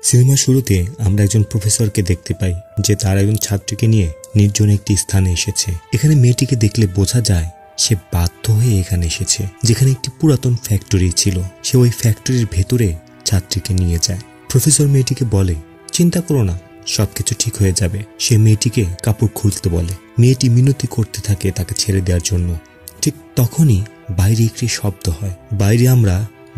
সিনেমার শুরুতে আমরা একজন প্রফেসরকে দেখতে পাই যে তার একজন ছাত্রীকে নিয়ে নির্জন একটি স্থানে এসেছে। এখানে মেয়েটিকে দেখলে বোঝা যায় সে বাধ্য হয়ে এখানে এসেছে, যেখানে একটি পুরাতন ফ্যাক্টরি ছিল। সে ওই ফ্যাক্টরির ভেতরে ছাত্রীকে নিয়ে যায়। প্রফেসর মেয়েটিকে বলে, চিন্তা করো না, সবকিছু ঠিক হয়ে যাবে। সে মেয়েটিকে কাপড় খুলতে বলে। মেয়েটি মিনতি করতে থাকে তাকে ছেড়ে দেওয়ার জন্য। ঠিক তখনই বাইরে একটি শব্দ হয়। বাইরে আমরা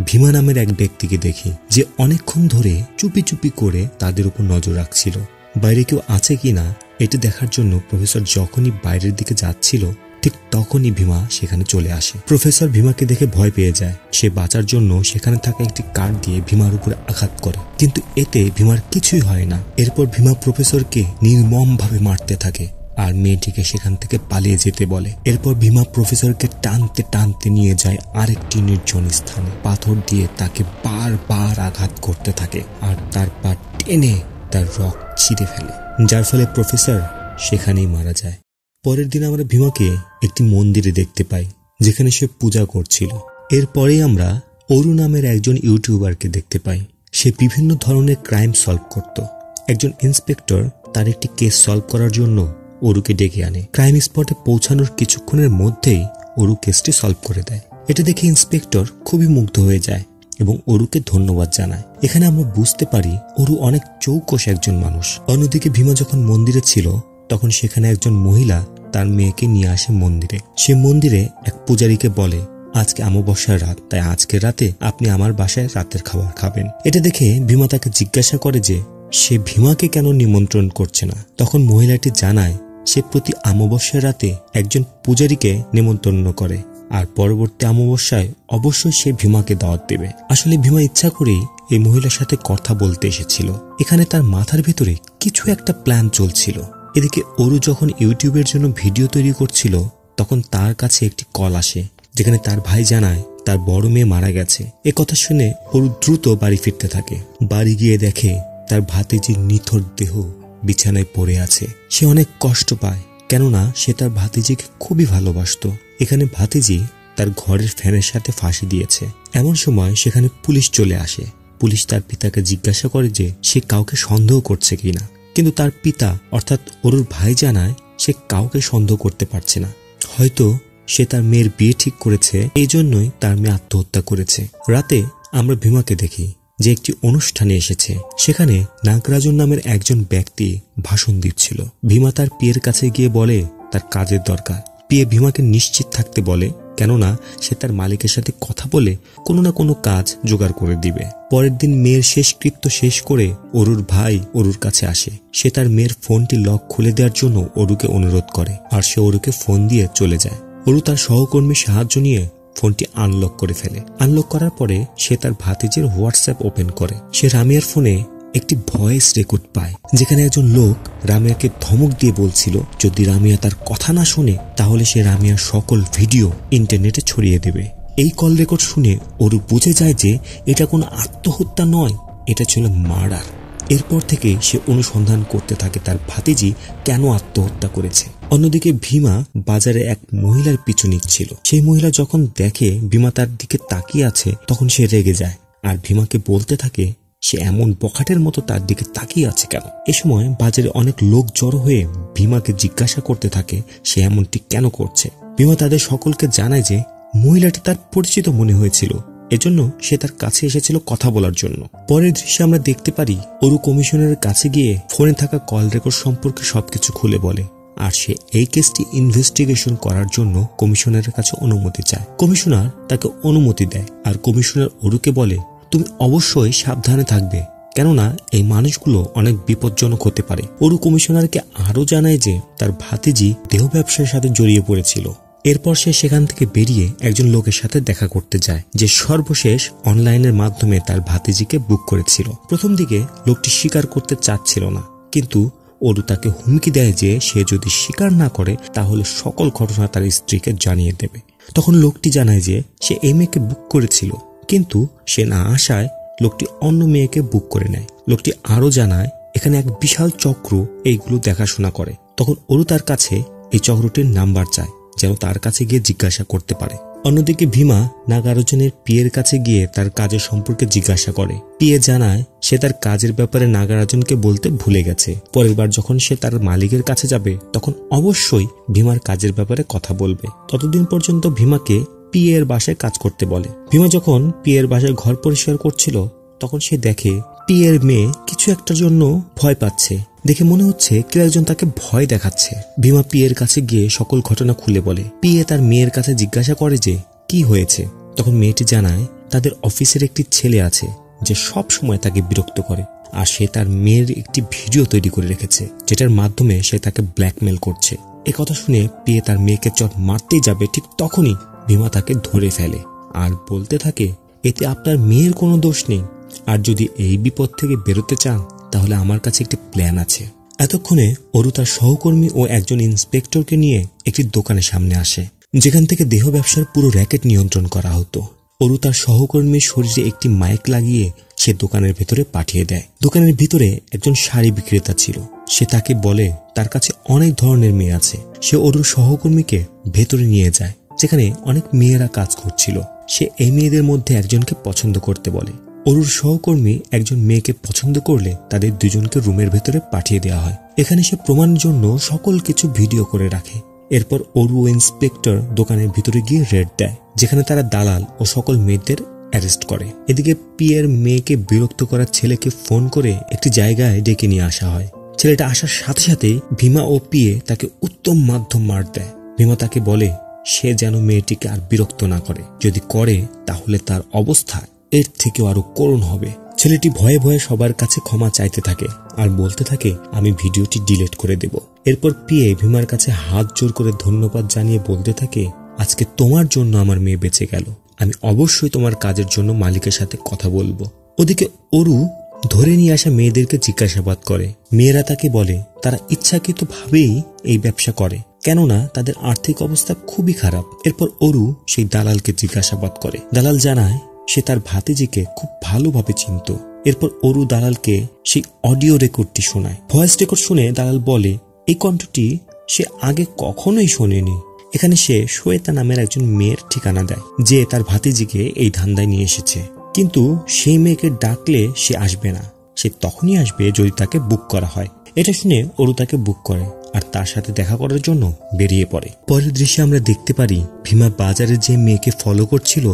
ভীমা নামের এক ব্যক্তিকে দেখি, যে অনেকক্ষণ ধরে চুপি চুপি করে তাদের উপর নজর রাখছিল। বাইরে কেউ আছে কিনা এটা দেখার জন্য প্রফেসর যখনই বাইরের দিকে যাচ্ছিল, ঠিক তখনই ভীমা সেখানে চলে আসে। প্রফেসর ভীমাকে দেখে ভয় পেয়ে যায়। সে বাঁচার জন্য সেখানে থাকা একটি কাঠ দিয়ে ভীমার উপরে আঘাত করে, কিন্তু এতে ভীমার কিছুই হয় না। এরপর ভীমা প্রফেসরকে নির্মমভাবে মারতে থাকে আর মেয়েটিকে সেখান থেকে পালিয়ে যেতে বলে। এরপর ভীমা প্রফেসরকে টানতে টানতে নিয়ে যায় আরেকটি নির্জন স্থানে। পাথর দিয়ে তাকে বারবার আঘাত করতে থাকে আর তার পা টেনে তার রক ছিঁড়ে ফেলে, যার ফলে প্রফেসর সেখানেই মারা যায়। পরের দিন আমরা ভীমাকে একটি মন্দিরে দেখতে পাই, যেখানে সে পূজা করছিল। এরপরেই আমরা অরু নামের একজন ইউটিউবারকে দেখতে পাই। সে বিভিন্ন ধরনের ক্রাইম সলভ করত। একজন ইন্সপেক্টর তার একটি কেস সলভ করার জন্য অরুকে ডেকে আনে। ক্রাইম স্পটে পৌঁছানোর কিছুক্ষণের মধ্যেই অরু কেসটি সলভ করে দেয়। এটা দেখে ইন্সপেক্টর খুবই মুগ্ধ হয়ে যায় এবং অরুকে ধন্যবাদ জানায়। এখানে আমরা বুঝতে পারি অরু অনেক চৌকস একজন মানুষ। অন্যদিকে ভীমা যখন মন্দিরে ছিল, তখন সেখানে একজন মহিলা তার মেয়েকে নিয়ে আসে মন্দিরে। সে মন্দিরে এক পূজারীকে বলে, আজকে অমাবস্যার রাত, তাই আজকের রাতে আপনি আমার বাসায় রাতের খাবার খাবেন। এটা দেখে ভীমা তাকে জিজ্ঞাসা করে যে সে ভীমাকে কেন নিমন্ত্রণ করছে না। তখন মহিলাটি জানায় সে প্রতি অমাবস্যার রাতে একজন পূজারীকে নিমন্ত্রণ করে আর পরবর্তী অমাবস্যায় অবশ্যই সে ভীমাকে দাওয়াত দেবে। আসলে ভীমা ইচ্ছা করেই এই মহিলার সাথে কথা বলতে এসেছিল। এখানে তার মাথার ভেতরে কিছু একটা প্ল্যান চলছিল। এদিকে অরু যখন ইউটিউবের জন্য ভিডিও তৈরি করছিল, তখন তার কাছে একটি কল আসে, যেখানে তার ভাই জানায় তার বড় মেয়ে মারা গেছে। এ কথা শুনে অরু দ্রুত বাড়ি ফিরতে থাকে। বাড়ি গিয়ে দেখে তার ভাতিজির নিথর দেহ বিছানায় পড়ে আছে। সে অনেক কষ্ট পায়, কেননা সে তার ভাতিজিকে খুবই ভালোবাসতো। এখানে ভাতিজি তার ঘরের ফ্যানের সাথে ফাঁসি দিয়েছে। এমন সময় সেখানে পুলিশ চলে আসে। পুলিশ তার পিতাকে জিজ্ঞাসা করে যে সে কাউকে সন্দেহ করছে কিনা, কিন্তু তার পিতা অর্থাৎ অরুর ভাই জানায় সে কাউকে সন্দেহ করতে পারছে না। হয়তো সে তার মেয়ের বিয়ে ঠিক করেছে, এই জন্যই তার মেয়ে আত্মহত্যা করেছে। রাতে আমরা ভীমাকে দেখি যে একটি অনুষ্ঠানে এসেছে। সেখানে নাগরাজন নামের একজন ব্যক্তি ভাষণ দিচ্ছিল। ভীমা তার পিয়ের কাছে গিয়ে বলে তার কাজের দরকার। পিয়ে ভীমাকে নিশ্চিত থাকতে বলে, কেননা সে তার মালিকের সাথে কথা বলে কোনো না কোনো কাজ জোগাড় করে দিবে। পরের দিন মেয়ের শেষকৃত্য শেষ করে অরুর ভাই অরুর কাছে আসে। সে তার মেয়ের ফোনটি লক খুলে দেওয়ার জন্য অরুকে অনুরোধ করে আর সে অরুকে ফোন দিয়ে চলে যায়। অরু তার সহকর্মীর সাহায্য নিয়ে ফোনটি আনলক করে ফেলে। আনলক করার পরে সে তার ভাতিজির হোয়াটসঅ্যাপ ওপেন করে। সে রামিয়ার ফোনে একটি ভয়েস রেকর্ড পায়, যেখানে একজন লোক রামিয়াকে ধমক দিয়ে বলছিল যদি রামিয়া তার কথা না শুনে তাহলে সে রামিয়ার সকল ভিডিও ইন্টারনেটে ছড়িয়ে দেবে। এই কল রেকর্ড শুনে অরু বুঝে যায় যে এটা কোনো আত্মহত্যা নয়, এটা ছিল মার্ডার। এরপর থেকে সে অনুসন্ধান করতে থাকে তার ভাতিজি কেন আত্মহত্যা করেছে। অন্যদিকে ভীমা বাজারে এক মহিলার পিছু নিচ্ছিল। সেই মহিলা যখন দেখে ভীমা তার দিকে তাকিয়ে আছে, তখন সে রেগে যায় আর ভীমাকে বলতে থাকে সে এমন বখাটের মতো তার দিকে তাকিয়ে আছে কেন। এ সময় বাজারে অনেক লোক জড়ো হয়ে ভীমাকে জিজ্ঞাসা করতে থাকে সে এমনটি কেন করছে। ভীমা তাদের সকলকে জানায় যে মহিলাটি তার পরিচিত মনে হয়েছিল, এজন্য সে তার কাছে এসেছিল কথা বলার জন্য। পরের দৃশ্যে আমরা দেখতে পারি অরু কমিশনারের কাছে গিয়ে ফোনে থাকা কল রেকর্ড সম্পর্কে সবকিছু খুলে বলে আর সে এই কেসটি ইনভেস্টিগেশন করার জন্য কমিশনারের কাছে অনুমতি চায়। কমিশনার তাকে অনুমতি দেয় আর কমিশনার অরুকে বলে তুমি অবশ্যই সাবধানে থাকবে, কেননা এই মানুষগুলো অনেক বিপজ্জনক হতে পারে। অরু কমিশনারকে আরো জানায় যে তার ভাতিজি দেহ ব্যবসার সাথে জড়িয়ে পড়েছিল। এরপর সে সেখান থেকে বেরিয়ে একজন লোকের সাথে দেখা করতে যায়, যে সর্বশেষ অনলাইনের মাধ্যমে তার ভাতিজিকে বুক করেছিল। প্রথম দিকে লোকটি স্বীকার করতে চাচ্ছিল না, কিন্তু অরু তাকে হুমকি দেয় যে সে যদি স্বীকার না করে তাহলে সকল ঘটনা তার স্ত্রীকে জানিয়ে দেবে। তখন লোকটি জানায় যে সে এই মেয়েকে বুক করেছিল, কিন্তু সে না আসায় লোকটি অন্য মেয়েকে বুক করে নেয়। লোকটি আরো জানায় এখানে এক বিশাল চক্র এইগুলো দেখাশোনা করে। তখন অরু তার কাছে এই চক্রটির নাম্বার চায়, যেন তার কাছে গিয়ে জিজ্ঞাসা করতে পারে। অন্যদিকে ভীমা নাগার্জুনের পিয়ের কাছে গিয়ে তার কাজের সম্পর্কে জিজ্ঞাসা করে। পিয়ে জানায় সে তার কাজের ব্যাপারে নাগার্জুনকে বলতে ভুলে গেছে। পরের বার যখন সে তার মালিকের কাছে যাবে তখন অবশ্যই ভীমার কাজের ব্যাপারে কথা বলবে। ততদিন পর্যন্ত ভীমাকে পিয়ের বাসায় কাজ করতে বলে। ভীমা যখন পিয়ের বাসায় ঘর পরিষ্কার করছিল তখন সে দেখে পিয়ের মেয়ে কিছু একটার জন্য ভয় পাচ্ছে। দেখে মনে হচ্ছে কেউ একজন তাকে ভয় দেখাচ্ছে। ভীমা পিয়ের কাছে গিয়ে সকল ঘটনা খুলে বলে। পিয়ে তার মেয়ের কাছে জিজ্ঞাসা করে যে কি হয়েছে। তখন মেয়েটি জানায় তাদের অফিসের একটি ছেলে আছে যে সব সময় তাকে বিরক্ত করে, আর সে তার মেয়ের একটি ভিডিও তৈরি করে রেখেছে যেটার মাধ্যমে সে তাকে ব্ল্যাকমেল করছে। এ কথা শুনে পিয়ে তার মেয়েকে চট মারতেই যাবে, ঠিক তখনই ভীমা তাকে ধরে ফেলে আর বলতে থাকে এতে আপনার মেয়ের কোনো দোষ নেই, আর যদি এই বিপদ থেকে বেরোতে চান তাহলে আমার কাছে একটি প্ল্যান আছে। এতক্ষণে অরু তার সহকর্মী ও একজন ইন্সপেক্টরকে নিয়ে একটি দোকানের সামনে আসে যেখান থেকে দেহ ব্যবসার পুরো র্যাকেট নিয়ন্ত্রণ করা হতো। অরু তার সহকর্মীর শরীরে একটি মাইক লাগিয়ে সে দোকানের ভেতরে পাঠিয়ে দেয়। দোকানের ভিতরে একজন শাড়ি বিক্রেতা ছিল। সে তাকে বলে তার কাছে অনেক ধরনের মেয়ে আছে। সে অরুর সহকর্মীকে ভেতরে নিয়ে যায় যেখানে অনেক মেয়েরা কাজ করছিল। সে এই মেয়েদের মধ্যে একজনকে পছন্দ করতে বলে। অরুর সহকর্মী একজন মেয়েকে পছন্দ করলে তাদের দুজনকে রুমের ভেতরে পাঠিয়ে দেওয়া হয়। এখানে সে প্রমাণের জন্য সকল কিছু ভিডিও করে রাখে। এরপর অরু ও ইন্সপেক্টর দোকানের ভিতরে গিয়ে রেড দেয় যেখানে তারা দালাল ও সকল মেয়েদের অ্যারেস্ট করে। এদিকে পিয়ের মেয়েকে বিরক্ত করার ছেলেকে ফোন করে একটি জায়গায় ডেকে নিয়ে আসা হয়। ছেলেটা আসার সাথে সাথে ভীমা ও পিয়ে তাকে উত্তম মাধ্যম মার দেয়। ভীমা তাকে বলে সে যেন মেয়েটিকে আর বিরক্ত না করে, যদি করে তাহলে তার অবস্থা এর থেকেও আরো করুণ হবে। ছেলেটি ভয়ে ভয়ে সবার কাছে ক্ষমা চাইতে থাকে আর বলতে থাকে আমি ভিডিওটি ডিলিট করে দেব। এরপর পিয়ে ভীমার কাছে হাত জোর করে ধন্যবাদ জানিয়ে বলতে থাকে আজকে তোমার জন্য আমার মেয়ে বেঁচে গেল, আমি অবশ্যই তোমার কাজের জন্য মালিকের সাথে কথা বলবো। ওদিকে অরু ধরে নিয়ে আসা মেয়েদেরকে জিজ্ঞাসাবাদ করে। মেয়েরা তাকে বলে তারা ইচ্ছাকৃতভাবেই এই ব্যবসা করে, কেননা তাদের আর্থিক অবস্থা খুবই খারাপ। এরপর অরু সেই দালালকে জিজ্ঞাসাবাদ করে। দালাল জানায় সে তার ভাতিজিকে খুব ভালোভাবে চিনত। এরপর অরু দালালকে সেই অডিও রেকর্ডটি শোনায়। ভয়েস রেকর্ড শুনে দালাল বলে এই কণ্ঠটি সে আগে কখনোই শোনেনি। এখানে সে শ্বেতা নামের একজন মেয়ের ঠিকানা দেয় যে তার ভাতিজিকে এই ধান্দায় নিয়ে এসেছে, কিন্তু সেই মেয়েকে ডাকলে সে আসবে না, সে তখনই আসবে যদি তাকে বুক করা হয়। এটা শুনে অরু তাকে বুক করে আর তার সাথে দেখা করার জন্য বেরিয়ে পড়ে। পরের দৃশ্যে আমরা দেখতে পারি ভীমা বাজারে যে মেয়েকে ফলো করছিল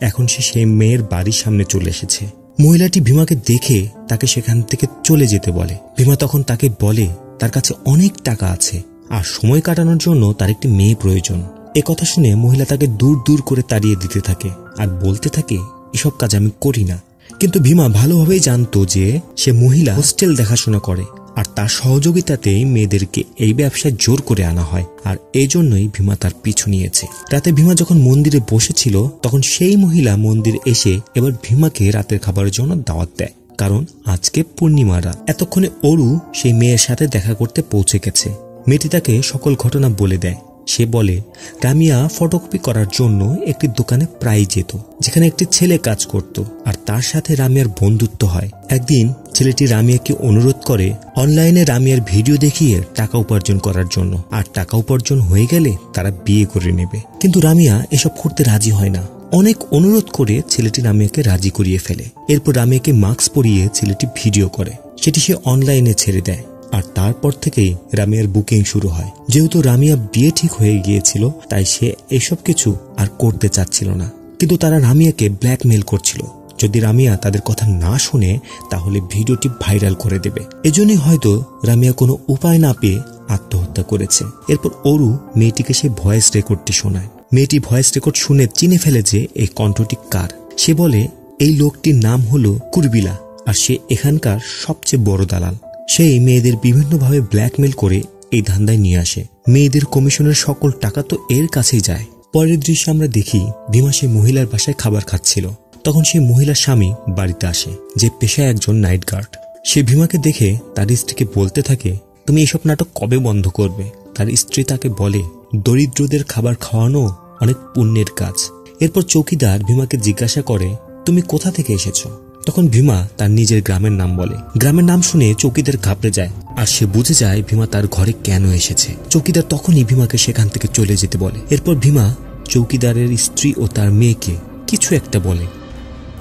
এখন সে সেই মেয়ের বাড়ির সামনে চলে এসেছে। মহিলাটি ভীমাকে দেখে তাকে সেখান থেকে চলে যেতে বলে। ভীমা তখন তাকে বলে তার কাছে অনেক টাকা আছে আর সময় কাটানোর জন্য তার একটি মেয়ে প্রয়োজন। এ কথা শুনে মহিলা তাকে দূর দূর করে তাড়িয়ে দিতে থাকে আর বলতে থাকে এসব কাজ আমি করি না। কিন্তু ভীমা ভালোভাবেই জানতো যে সে মহিলা হোস্টেল দেখাশোনা করে আর তার সহযোগিতাতেই মেয়েদেরকে এই ব্যবসায় জোর করে আনা হয়, আর এই জন্যই ভীমা তার পিছু নিয়েছে। রাতে ভীমা যখন মন্দিরে বসেছিল তখন সেই মহিলা মন্দিরে এসে এবার ভীমাকে রাতের খাবারের জন্য দাওয়াত দেয়, কারণ আজকে পূর্ণিমা রাত। এতক্ষণে অরু সেই মেয়ের সাথে দেখা করতে পৌঁছে গেছে। মেয়েটি তাকে সকল ঘটনা বলে দেয়। সে বলে রামিয়া ফটোকপি করার জন্য একটি দোকানে প্রায় যেত যেখানে একটি ছেলে কাজ করত আর তার সাথে রামিয়ার বন্ধুত্ব হয়। একদিন ছেলেটি রামিয়াকে অনুরোধ করে অনলাইনে রামিয়ার ভিডিও দেখিয়ে টাকা উপার্জন করার জন্য, আর টাকা উপার্জন হয়ে গেলে তারা বিয়ে করে নেবে। কিন্তু রামিয়া এসব করতে রাজি হয় না। অনেক অনুরোধ করে ছেলেটি রামিয়াকে রাজি করিয়ে ফেলে। এরপর রামিয়াকে মাস্ক পরিয়ে ছেলেটি ভিডিও করে, সেটি সে অনলাইনে ছেড়ে দেয়। আর তারপর থেকেই রামিয়ার বুকিং শুরু হয়। যেহেতু রামিয়া বিয়ে ঠিক হয়ে গিয়েছিল তাই সে এসব কিছু আর করতে চাচ্ছিল না, কিন্তু তারা রামিয়াকে ব্ল্যাকমেল করছিল। যদি রামিয়া তাদের কথা না শুনে তাহলে ভিডিওটি ভাইরাল করে দেবে। এজন্যই হয়তো রামিয়া কোনো উপায় না পেয়ে আত্মহত্যা করেছে। এরপর অরু মেয়েটিকে সেই ভয়েস রেকর্ডটি শোনায়। মেয়েটি ভয়েস রেকর্ড শুনে চিনে ফেলে যে এই কণ্ঠটি কার। সে বলে এই লোকটির নাম হলো কুরবিলা আর সে এখানকার সবচেয়ে বড় দালাল। সেই মেয়েদের বিভিন্নভাবে ব্ল্যাকমেল করে এই ধান্দায় নিয়ে আসে। মেয়েদের কমিশনের সকল টাকা তো এর কাছেই যায়। পরের দৃশ্যে আমরা দেখি ভীমা সেই মহিলার বাসায় খাবার খাচ্ছিল। তখন সেই মহিলার স্বামী বাড়িতে আসে, যে পেশায় একজন নাইট গার্ড। সে ভীমাকে দেখে তার স্ত্রীকে বলতে থাকে তুমি এসব নাটক কবে বন্ধ করবে। তার স্ত্রী তাকে বলে দরিদ্রদের খাবার খাওয়ানো অনেক পুণ্যের কাজ। এরপর চৌকিদার ভীমাকে জিজ্ঞাসা করে তুমি কোথা থেকে এসেছো। তখন ভীমা তার নিজের গ্রামের নাম বলে। গ্রামের নাম শুনে চৌকিদার ঘাবড়ে যায় আর সে বুঝে যায় ভীমা তার ঘরে কেন এসেছে। চৌকিদার তখনই ভীমাকে সেখান থেকে চলে যেতে বলে। এরপর ভীমা চৌকিদারের স্ত্রী ও তার মেয়েকে কিছু একটা বলে।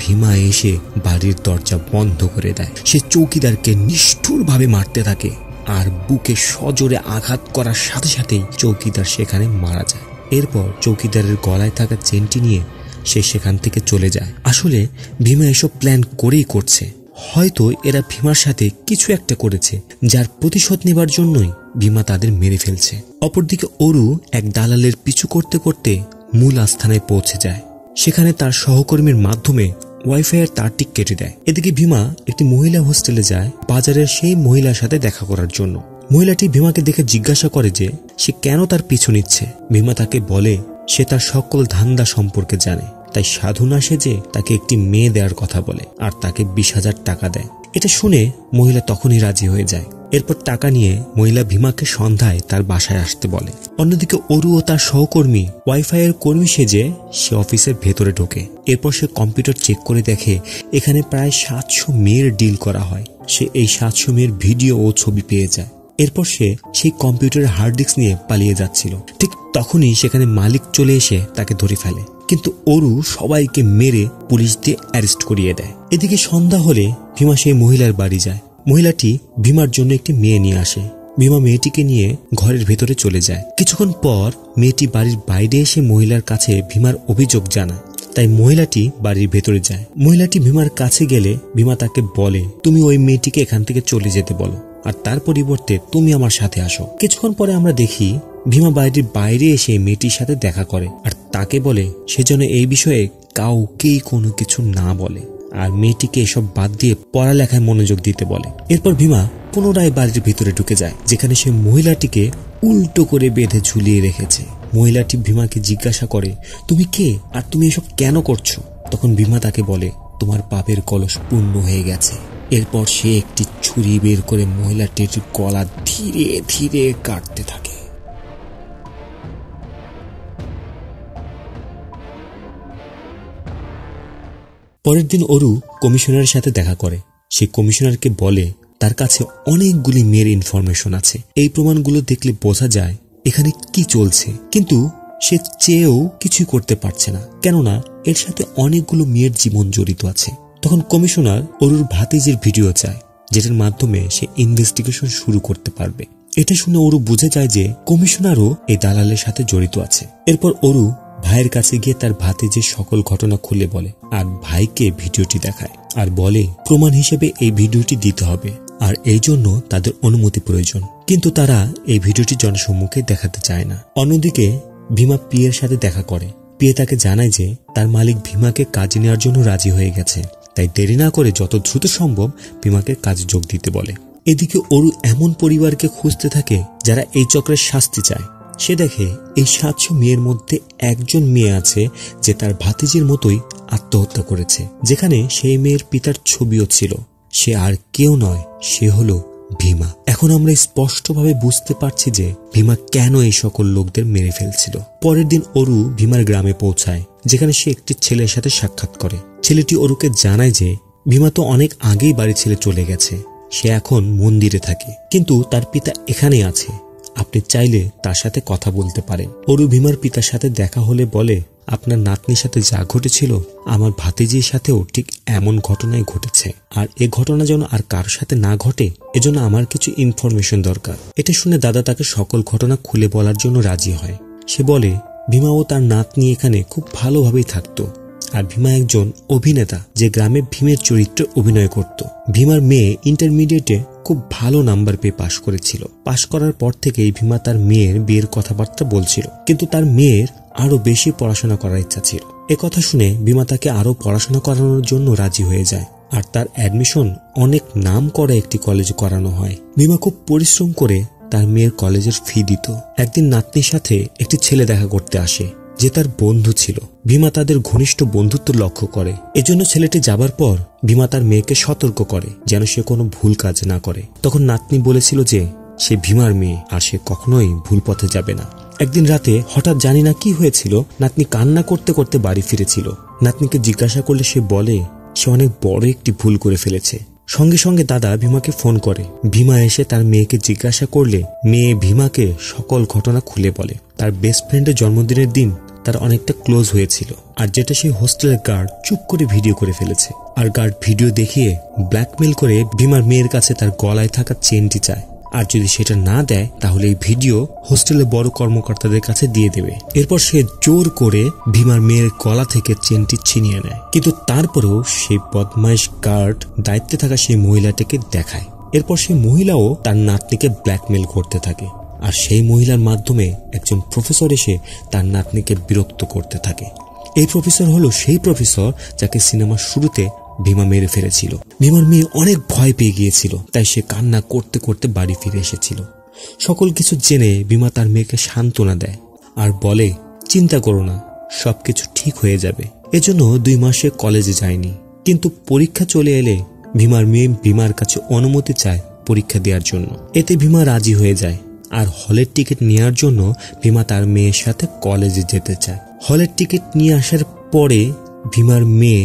ভীমা এসে বাড়ির দরজা বন্ধ করে দেয়। সে চৌকিদারকে নিষ্ঠুরভাবে মারতে থাকে আর বুকে সজোরে আঘাত করার সাথে সাথেই চৌকিদার সেখানে মারা যায়। এরপর চৌকিদারের গলায় থাকা চেনটি নিয়ে সে সেখান থেকে চলে যায়। আসলে ভীমা এসব প্ল্যান করেই করছে। হয়তো এরা ভীমার সাথে কিছু একটা করেছে, যার প্রতিশোধ নেবার জন্যই ভীমা তাদের মেরে ফেলছে। অপরদিকে অরু এক দালালের পিছু করতে করতে মূল আস্থানায় পৌঁছে যায়। সেখানে তার সহকর্মীর মাধ্যমে ওয়াইফাইয়ের তারটি কেটে দেয়। এদিকে ভীমা একটি মহিলা হোস্টেলে যায় বাজারের সেই মহিলার সাথে দেখা করার জন্য। মহিলাটি ভীমাকে দেখে জিজ্ঞাসা করে যে সে কেন তার পিছু নিচ্ছে। ভীমা তাকে বলে সে তার সকল ধান্দা সম্পর্কে জানে, তাই সাধু না সেজে তাকে একটি মেয়ে দেওয়ার কথা বলে আর তাকে 20,000 টাকা দেয়। এটা শুনে মহিলা তখনই রাজি হয়ে যায়। এরপর টাকা নিয়ে মহিলা ভীমাকে সন্ধ্যায় তার বাসায় আসতে বলে। অন্যদিকে অরু ও তার সহকর্মী ওয়াইফাইয়ের কর্মী সেজে সে অফিসের ভেতরে ঢোকে। এরপর সে কম্পিউটার চেক করে দেখে এখানে প্রায় 700 মেয়ের ডিল করা হয়। সে এই 700 মেয়ের ভিডিও ও ছবি পেয়ে যায়। এরপর সে সেই কম্পিউটারের হার্ড ডিস্ক নিয়ে পালিয়ে যাচ্ছিল। ঠিক তখনই সেখানে মালিক চলে এসে তাকে ধরে ফেলে, কিন্তু অরু সবাইকে মেরে পুলিশ দিয়ে অ্যারেস্ট করিয়ে দেয়। এদিকে সন্ধ্যা হলে ভীমা সেই মহিলার বাড়ি যায়। মহিলাটি ভীমার জন্য একটি মেয়ে নিয়ে আসে। ভীমা মেয়েটিকে নিয়ে ঘরের ভেতরে চলে যায়। কিছুক্ষণ পর মেয়েটি বাড়ির বাইরে এসে মহিলার কাছে ভীমার অভিযোগ জানায়। তাই মহিলাটি বাড়ির ভেতরে যায়। মহিলাটি ভীমার কাছে গেলে ভীমা তাকে বলে, তুমি ওই মেয়েটিকে এখান থেকে চলে যেতে বলো, আর তার পরিবর্তে তুমি আমার সাথে আসো। কিছুক্ষণ পরে আমরা দেখি ভীমা বাড়ির বাইরে এসে মেয়েটির সাথে দেখা করে আর তাকে বলে সে যেন এই বিষয়ে কাউকেই কোনো কিছু না বলে, আর মেয়েটিকে এসব বাদ দিয়ে পড়ালেখায় মনোযোগ দিতে বলে। এরপর ভীমা পুনরায় বাড়ির ভিতরে ঢুকে যায়, যেখানে সে মহিলাটিকে উল্টো করে বেঁধে ঝুলিয়ে রেখেছে। মহিলাটি ভীমাকে জিজ্ঞাসা করে, তুমি কে আর তুমি এসব কেন করছো? তখন ভীমা তাকে বলে, তোমার পাপের কলস পূর্ণ হয়ে গেছে। এরপর সে একটি ছুরি বের করে মহিলাটির গলা ধীরে ধীরে কাটতে থাকে। পরের দিন অরু কমিশনারের সাথে দেখা করে। সে কমিশনারকে বলে তার কাছে অনেকগুলি মেয়ের ইনফরমেশন আছে। এই প্রমাণগুলো দেখলে বোঝা যায় এখানে কি চলছে, কিন্তু সে চেয়েও কিছুই করতে পারছে না, কেননা এর সাথে অনেকগুলো মেয়ের জীবন জড়িত আছে। তখন কমিশনার অরুর ভাতিজির ভিডিও চায়, যেটার মাধ্যমে সে ইনভেস্টিগেশন শুরু করতে পারবে। এটা শুনে অরু বুঝে যায় যে কমিশনারও এই দালালের সাথে জড়িত আছে। এরপর অরু ভাইয়ের কাছে গিয়ে তার ভাতিজির সকল ঘটনা খুলে বলে আর ভাইকে ভিডিওটি দেখায় আর বলে প্রমাণ হিসেবে এই ভিডিওটি দিতে হবে, আর এই জন্য তাদের অনুমতি প্রয়োজন। কিন্তু তারা এই ভিডিওটি জনসম্মুখে দেখাতে চায় না। অন্যদিকে ভীমা পিয়ের সাথে দেখা করে। পিয়ে তাকে জানায় যে তার মালিক ভীমাকে কাজে নেওয়ার জন্য রাজি হয়ে গেছে, তাই দেরি না করে যত দ্রুত সম্ভব ভীমাকে কাজে যোগ দিতে বলে। এদিকে অরু এমন পরিবারকে খুঁজতে থাকে যারা এই চক্রের শাস্তি চায়। সে দেখে এই 700 মেয়ের মধ্যে একজন মেয়ে আছে যে তার ভাতিজির মতোই আত্মহত্যা করেছে, যেখানে সেই মেয়ের পিতার ছবিও ছিল। সে আর কেউ নয়, সে হলো ভীমা। এখন আমরা স্পষ্টভাবে বুঝতে পারছি যে ভীমা কেন এই সকল লোকদের মেরে ফেলছিল। পরের দিন অরু ভীমার গ্রামে পৌঁছায়, যেখানে সে একটি ছেলের সাথে সাক্ষাৎ করে। ছেলেটি অরুকে জানায় যে ভীমা তো অনেক আগেই বাড়ি ছেড়ে চলে গেছে, সে এখন মন্দিরে থাকে, কিন্তু তার পিতা এখানেই আছে, আপনি চাইলে তার সাথে কথা বলতে পারেন। অরু ভীমার পিতার সাথে দেখা হলে বলে, আপনার নাতনির সাথে যা ঘটেছিল আমার ভাতিজির সাথেও ঠিক এমন ঘটনাই ঘটেছে, আর এ ঘটনা যেন আর কারোর সাথে না ঘটে এজন্য আমার কিছু ইনফরমেশন দরকার। এটা শুনে দাদা তাকে সকল ঘটনা খুলে বলার জন্য রাজি হয়। সে বলে ভীমা ও তার নাতনি এখানে খুব ভালোভাবেই থাকতো, আর ভীমা একজন অভিনেতা যে গ্রামে ভীমের চরিত্রে অভিনয় করত। ভীমার মেয়ে ইন্টারমিডিয়েটে খুব ভালো নাম্বার পেয়ে পাশ করেছিল। পাশ করার পর থেকেই ভীমা তার মেয়ের বিয়ের কথাবার্তা বলছিল, কিন্তু তার মেয়ের আরো বেশি পড়াশোনা করার ইচ্ছা ছিল। একথা শুনে ভীমা তাকে আরো পড়াশোনা করানোর জন্য রাজি হয়ে যায়, আর তার অ্যাডমিশন অনেক নাম করা একটি কলেজে করানো হয়। ভীমা খুব পরিশ্রম করে তার মেয়ের কলেজের ফি দিত। একদিন নাতনির সাথে একটি ছেলে দেখা করতে আসে যে তার বন্ধু ছিল। ভীমা তাদের ঘনিষ্ঠ বন্ধুত্ব লক্ষ্য করে। এজন্য ছেলেটি যাবার পর ভীমা তার মেয়েকে সতর্ক করে যেন সে কোনো ভুল কাজ না করে। তখন নাতনি বলেছিল যে সে ভীমার মেয়ে আর সে কখনোই ভুল পথে যাবে না। একদিন রাতে হঠাৎ জানি না কি হয়েছিল, নাতনি কান্না করতে করতে বাড়ি ফিরেছিল। নাতনিকে জিজ্ঞাসা করলে সে বলে সে অনেক বড় একটি ভুল করে ফেলেছে। সঙ্গে সঙ্গে দাদা ভীমাকে ফোন করে। ভীমা এসে তার মেয়েকে জিজ্ঞাসা করলে মেয়ে ভীমাকে সকল ঘটনা খুলে বলে। তার বেস্ট ফ্রেন্ডের জন্মদিনের দিন তার অনেকটা ক্লোজ হয়েছিল, আর যেটা সেই হোস্টেলের গার্ড চুপ করে ভিডিও করে ফেলেছে। আর গার্ড ভিডিও দেখিয়ে ব্ল্যাকমেল করে ভীমার মেয়ের কাছে তার গলায় থাকা চেনটি চায়, আর যদি সেটা না দেয় তাহলে এই ভিডিও হোস্টেলের বড় কর্মকর্তাদের কাছে দিয়ে দেবে। এরপর সে জোর করে ভীমার মেয়ের গলা থেকে চেনটি ছিনিয়ে নেয়, কিন্তু তারপরেও সেই বদমাইশ গার্ড দায়িত্বে থাকা সেই মহিলাটাকে দেখায়। এরপর সেই মহিলাও তার নাতনিকে ব্ল্যাকমেল করতে থাকে, আর সেই মহিলার মাধ্যমে একজন প্রফেসর এসে তার নাতনিকে বিরক্ত করতে থাকে। এই প্রফেসর হলো সেই প্রফেসর যাকে সিনেমার শুরুতে ভীমা মেরে ফেলেছিল। ভীমার মেয়ে অনেক ভয় পেয়ে গিয়েছিল, তাই সে কান্না করতে করতে বাড়ি ফিরে এসেছিল। সকল কিছু জেনে ভীমা তার মেয়েকে সান্ত্বনা দেয় আর বলে, চিন্তা করো না, সবকিছু ঠিক হয়ে যাবে। এজন্য 2 মাসে কলেজে যায়নি, কিন্তু পরীক্ষা চলে এলে ভীমার মেয়ে ভীমার কাছে অনুমতি চায় পরীক্ষা দেওয়ার জন্য। এতে ভীমা রাজি হয়ে যায়, আর হলের টিকিট নেওয়ার জন্য ভীমা তার মেয়ের সাথে কলেজে যেতে চায়। হলের টিকিট নিয়ে আসার পরে ভীমার মেয়ে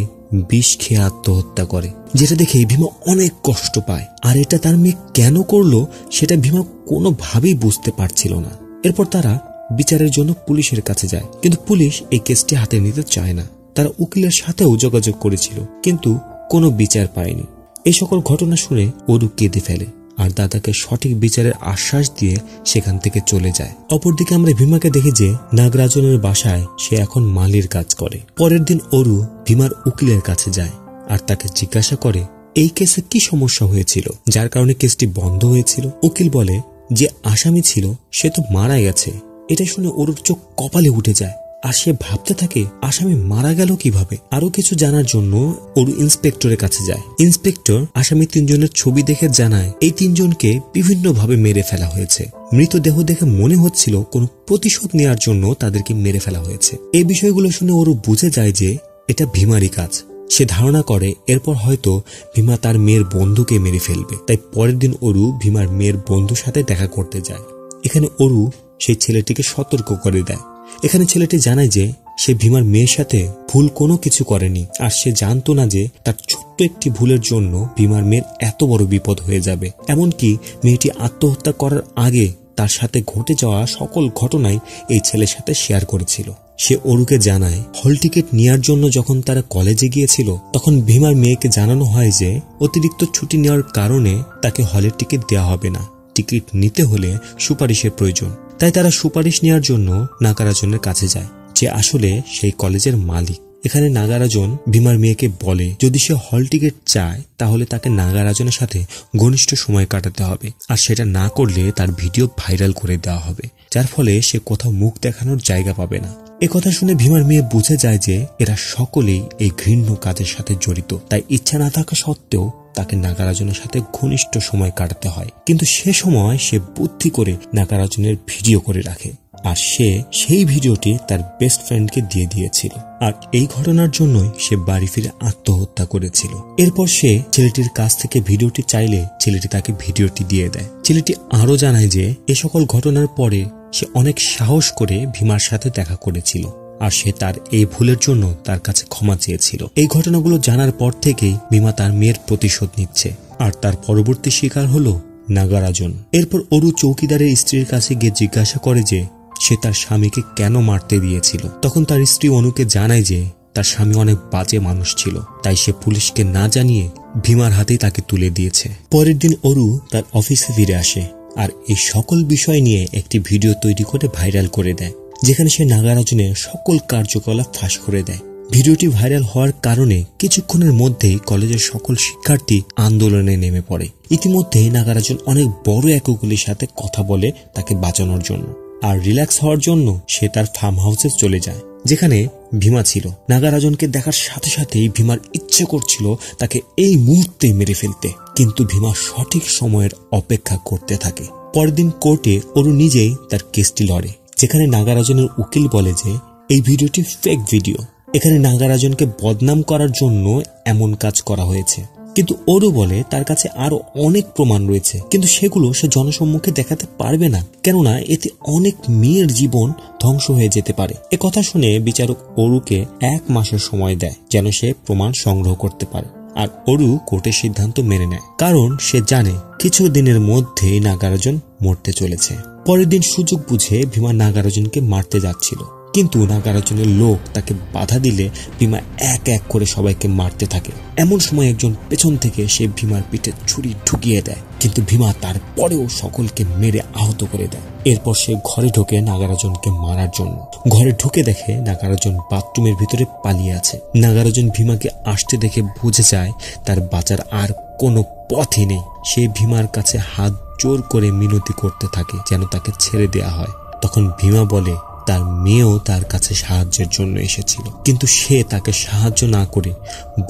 বিষ খেয়ে আত্মহত্যা করে, যেটা দেখে ভীমা অনেক কষ্ট পায়। আর এটা তার মেয়ে কেন করলো সেটা ভীমা কোনোভাবেই বুঝতে পারছিল না। এরপর তারা বিচারের জন্য পুলিশের কাছে যায়, কিন্তু পুলিশ এই কেসটি হাতে নিতে চায় না। তারা উকিলের সাথেও যোগাযোগ করেছিল, কিন্তু কোনো বিচার পায়নি। এই সকল ঘটনা শুনে অরু কেঁদে ফেলে, আর দাদাকে সঠিক বিচারের আশ্বাস দিয়ে সেখান থেকে চলে যায়। অপরদিকে আমরা ভীমাকে দেখি যে নাগরাজনের বাসায় সে এখন মালির কাজ করে। পরের দিন অরু ভীমার উকিলের কাছে যায় আর তাকে জিজ্ঞাসা করে এই কেসে কি সমস্যা হয়েছিল, যার কারণে কেসটি বন্ধ হয়েছিল। উকিল বলে যে আসামি ছিল সে তো মারা গেছে। এটা শুনে অরুর চোখ কপালে উঠে যায়, আর সে ভাবতে থাকে আসামি মারা গেল কিভাবে। আরো কিছু জানার জন্য অরু ইন্সপেক্টরের কাছে যায়। ইন্সপেক্টর আসামি 3 জনের ছবি দেখে জানায় এই 3 জনকে বিভিন্ন ভাবে মেরে ফেলা হয়েছে। মৃতদেহ দেখে মনে হচ্ছিল কোনো প্রতিশোধ নেওয়ার জন্য তাদেরকে মেরে ফেলা হয়েছে। এই বিষয়গুলো শুনে অরু বুঝে যায় যে এটা ভীমারই কাজ। সে ধারণা করে এরপর হয়তো ভীমা তার মেয়ের বন্ধুকে মেরে ফেলবে, তাই পরের দিন অরু ভীমার মেয়ের বন্ধুর সাথে দেখা করতে যায়। এখানে অরু সেই ছেলেটিকে সতর্ক করে দেয়। এখানে ছেলেটি জানায় যে সে ভীমার মেয়ের সাথে ভুল কোনো কিছু করেনি, আর সে জানতো না যে তার ছোট্ট একটি ভুলের জন্য ভীমার মেয়ের এত বড় বিপদ হয়ে যাবে। এমনকি মেয়েটি আত্মহত্যা করার আগে তার সাথে ঘটে যাওয়া সকল ঘটনাই এই ছেলের সাথে শেয়ার করেছিল। সে অরুকে জানায় হল টিকিট নেওয়ার জন্য যখন তারা কলেজে গিয়েছিল তখন ভীমার মেয়েকে জানানো হয় যে অতিরিক্ত ছুটি নেওয়ার কারণে তাকে হলের টিকিট দেওয়া হবে না, টিকিট নিতে হলে সুপারিশের প্রয়োজন। তাই তারা সুপারিশ নেওয়ার জন্য নাগারাজনের কাছে যায়, যে আসলে সেই কলেজের মালিক। এখানে নাগারাজন ভীমার মেয়েকে বলে যদি সে হল টিকিট চায় তাহলে তাকে নাগারাজনের সাথে ঘনিষ্ঠ সময় কাটাতে হবে, আর সেটা না করলে তার ভিডিও ভাইরাল করে দেওয়া হবে, যার ফলে সে কোথাও মুখ দেখানোর জায়গা পাবে না। এ কথা শুনে ভীমার মেয়ে বুঝে যায় যে এরা সকলেই এই ঘৃণ্য কাজের সাথে জড়িত, তাই ইচ্ছা না থাকা সত্ত্বেও তাকে নাগারাজনের সাথে ঘনিষ্ঠ সময় কাটাতে হয়। কিন্তু সে সময় সে বুদ্ধি করে নাগারাজনের ভিডিও করে রাখে, আর সে সেই ভিডিওটি তার বেস্ট ফ্রেন্ডকে দিয়ে দিয়েছিল, আর এই ঘটনার জন্যই সে বাড়ি ফিরে আত্মহত্যা করেছিল। এরপর সে ছেলেটির কাছ থেকে ভিডিওটি চাইলে ছেলেটি তাকে ভিডিওটি দিয়ে দেয়। ছেলেটি আরো জানায় যে এ সকল ঘটনার পরে সে অনেক সাহস করে ভীমার সাথে দেখা করেছিল, আর সে তার এই ভুলের জন্য তার কাছে ক্ষমা চেয়েছিল। এই ঘটনাগুলো জানার পর থেকেই ভীমা তার মেয়ের প্রতিশোধ নিচ্ছে, আর তার পরবর্তী শিকার হলো নাগারাজন। এরপর অরু চৌকিদারের স্ত্রীর কাছে গিয়ে জিজ্ঞাসা করে যে সে তার স্বামীকে কেন মারতে দিয়েছিল। তখন তার স্ত্রী অনুকে জানায় যে তার স্বামী অনেক বাজে মানুষ ছিল, তাই সে পুলিশকে না জানিয়ে ভীমার হাতেই তাকে তুলে দিয়েছে। পরের দিন অরু তার অফিসে ফিরে আসে, আর এই সকল বিষয় নিয়ে একটি ভিডিও তৈরি করে ভাইরাল করে দেয়, যেখানে সে নাগারাজনের সকল কার্যকলাপ ফাঁস করে দেয়। ভিডিওটি ভাইরাল হওয়ার কারণে কিছুক্ষণের মধ্যেই কলেজের সকল শিক্ষার্থী আন্দোলনে নেমে পড়ে। ইতিমধ্যে নাগারাজন অনেক বড় একগুলির সাথে কথা বলে তাকে বাঁচানোর জন্য, আর রিল্যাক্স হওয়ার জন্য সে তার ফার্ম হাউসে চলে যায়, যেখানে ভীমা ছিল। নাগারাজনকে দেখার সাথে সাথেই ভীমার ইচ্ছে করছিল তাকে এই মুহূর্তে মেরে ফেলতে, কিন্তু ভীমা সঠিক সময়ের অপেক্ষা করতে থাকে। পরের দিন কোর্টে অরু নিজেই তার কেসটি লড়ে, যেখানে নাগারাজনের উকিল বলে যে এই ভিডিওটি ফেক ভিডিও, এখানে নাগারাজনকে বদনাম করার জন্য এমন কাজ করা হয়েছে। কিন্তু অরু বলে তার কাছে আরো অনেক প্রমাণ রয়েছে, কিন্তু সেগুলো সে জনসম্মুখে দেখাতে পারবে না, কেননা এতে অনেক মেয়ের জীবন ধ্বংস হয়ে যেতে পারে। এ কথা শুনে বিচারক অরুকে 1 মাসের সময় দেয় যেন সে প্রমাণ সংগ্রহ করতে পারে, আর অরু কোর্টের সিদ্ধান্ত মেনে নেয়, কারণ সে জানে কিছু দিনের মধ্যেই নাগারাজন মরতে চলেছে। পরের দিন সুযোগ বুঝে ভীমা নাগারাজনকে মারতে যাচ্ছিল, কিন্তু নাগার্জুনের লোক তাকে বাধা দিলে ভীমা এক এক করে সবাইকে মারতে থাকে। এমন সময় একজন পেছন থেকে সে ভীমার পিঠে ছুরি ঢুকিয়ে দেয়, কিন্তু ভীমা তারপরেও সকলকে মেরে আহত করে দেয়। এরপর সে ঘরে ঢোকে নাগার্জুনকে মারার জন্য। ঘরে ঢুকে দেখে নাগার্জুন বাথরুমের ভিতরে পালিয়ে আছে। নাগার্জুন ভীমাকে আসতে দেখে বুঝে যায় তার বাঁচার আর কোনো পথই নেই। সে ভীমার কাছে হাত জোর করে মিনতি করতে থাকে যেন তাকে ছেড়ে দেয়া হয়। তখন ভীমা বলে তার মেয়েও তার কাছে সাহায্যের জন্য এসেছিল, কিন্তু সে তাকে সাহায্য না করে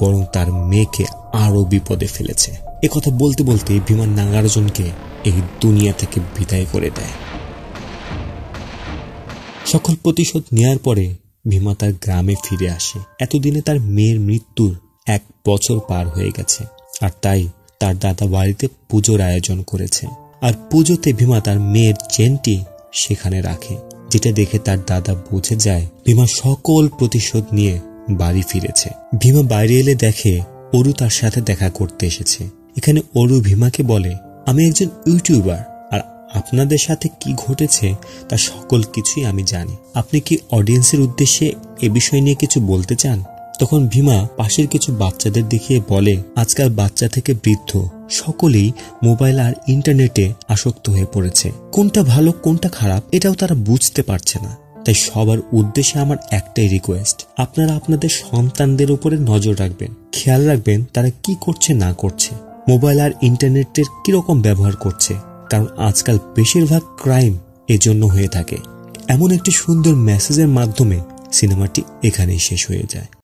বরং তার মেয়েকে আরো বিপদে ফেলেছে। একথা বলতে বলতে ভীমা নাগার্জুনকে এই দুনিয়া থেকে বিদায় করে দেয়। সকল প্রতিশোধ নেয়ার পরে ভীমা তার গ্রামে ফিরে আসে। এতদিনে তার মেয়ের মৃত্যুর 1 বছর পার হয়ে গেছে, আর তাই তার দাদা বাড়িতে পুজোর আয়োজন করেছে। আর পুজোতে ভীমা তার মেয়ের চেনটি সেখানে রাখে, যেটা দেখে তার দাদা বুঝে যায় ভীমা সকল প্রতিশোধ নিয়ে বাড়ি ফিরেছে। ভীমা বাইরে এলে দেখে অরু তার সাথে দেখা করতে এসেছে। এখানে অরু ভীমাকে বলে, আমি একজন ইউটিউবার, আর আপনাদের সাথে কি ঘটেছে তা সকল কিছুই আমি জানি। আপনি কি অডিয়েন্সের উদ্দেশ্যে এ বিষয় নিয়ে কিছু বলতে চান? তখন ভীমা পাশের কিছু বাচ্চাদের দেখিয়ে বলে, আজকাল বাচ্চা থেকে বৃদ্ধ সকলেই মোবাইল আর ইন্টারনেটে আসক্ত হয়ে পড়েছে। কোনটা ভালো কোনটা খারাপ এটাও তারা বুঝতে পারছে না। তাই সবার উদ্দেশ্যে আমার একটাই রিকোয়েস্ট, আপনারা আপনাদের সন্তানদের উপরে নজর রাখবেন, খেয়াল রাখবেন তারা কি করছে না করছে, মোবাইল আর ইন্টারনেটের কিরকম ব্যবহার করছে, কারণ আজকাল বেশিরভাগ ক্রাইম এজন্য হয়ে থাকে। এমন একটি সুন্দর মেসেজের মাধ্যমে সিনেমাটি এখানেই শেষ হয়ে যায়।